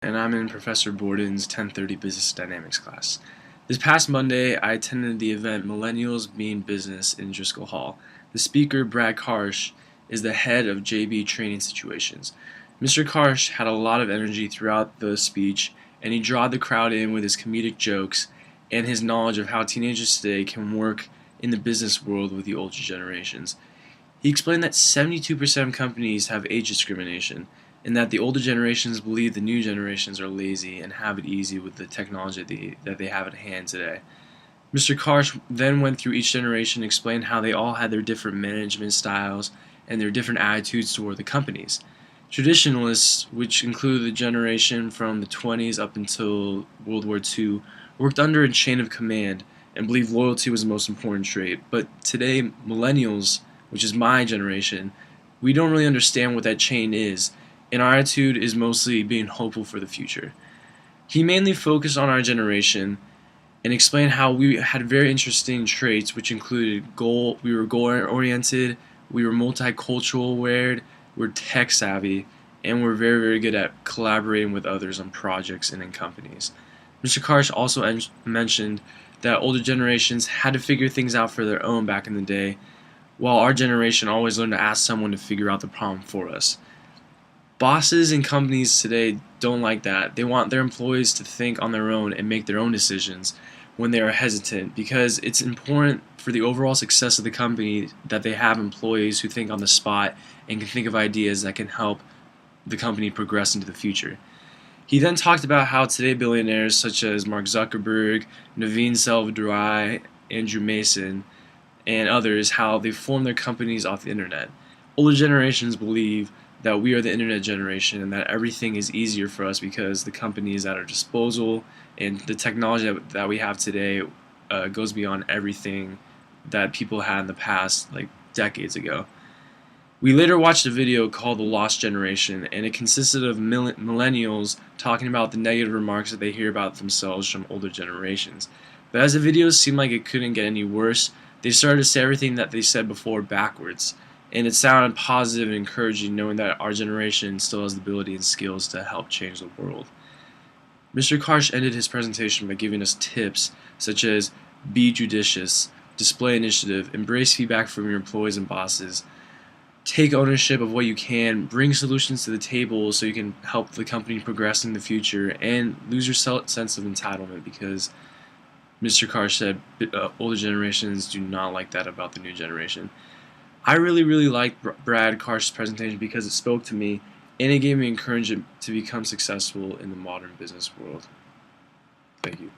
and I'm in Professor Borden's 1030 Business Dynamics class. This past Monday, I attended the event Millennials Mean Business in Driscoll Hall. The speaker, Brad Karsh, is the head of JB Training Situations. Mr. Karsh had a lot of energy throughout the speech, and he drawed the crowd in with his comedic jokes and his knowledge of how teenagers today can work in the business world with the older generations. He explained that 72% of companies have age discrimination, and that the older generations believe the new generations are lazy and have it easy with the technology that they have at hand today. Mr. Karsh then went through each generation and explained how they all had their different management styles and their different attitudes toward the companies. Traditionalists, which include the generation from the 20s up until World War II, worked under a chain of command and believed loyalty was the most important trait. But today, millennials, which is my generation, we don't really understand what that chain is, and our attitude is mostly being hopeful for the future. He mainly focused on our generation and explained how we had very interesting traits, which included we were goal-oriented, we were multicultural aware, we're tech savvy, and we're very, very good at collaborating with others on projects and in companies. Mr. Karsh also mentioned that older generations had to figure things out for their own back in the day, while our generation always learned to ask someone to figure out the problem for us. Bosses and companies today don't like that. They want their employees to think on their own and make their own decisions when they are hesitant, because it's important for the overall success of the company that they have employees who think on the spot and can think of ideas that can help the company progress into the future. He then talked about how today billionaires such as Mark Zuckerberg, Naveen Selvadrai, Andrew Mason, and others, how they form their companies off the internet. Older generations believe that we are the internet generation and that everything is easier for us because the company is at our disposal, and the technology that we have today goes beyond everything that people had in the past, like decades ago. We later watched a video called The Lost Generation, and it consisted of millennials talking about the negative remarks that they hear about themselves from older generations. But as the videos seemed like it couldn't get any worse, they started to say everything that they said before backwards. And it sounded positive and encouraging, knowing that our generation still has the ability and skills to help change the world. Mr. Karsh ended his presentation by giving us tips such as be judicious, display initiative, embrace feedback from your employees and bosses, take ownership of what you can, bring solutions to the table so you can help the company progress in the future, and lose your sense of entitlement, because Mr. Karsh said older generations do not like that about the new generation. I really liked Brad Karsh's presentation because it spoke to me and it gave me encouragement to become successful in the modern business world. Thank you.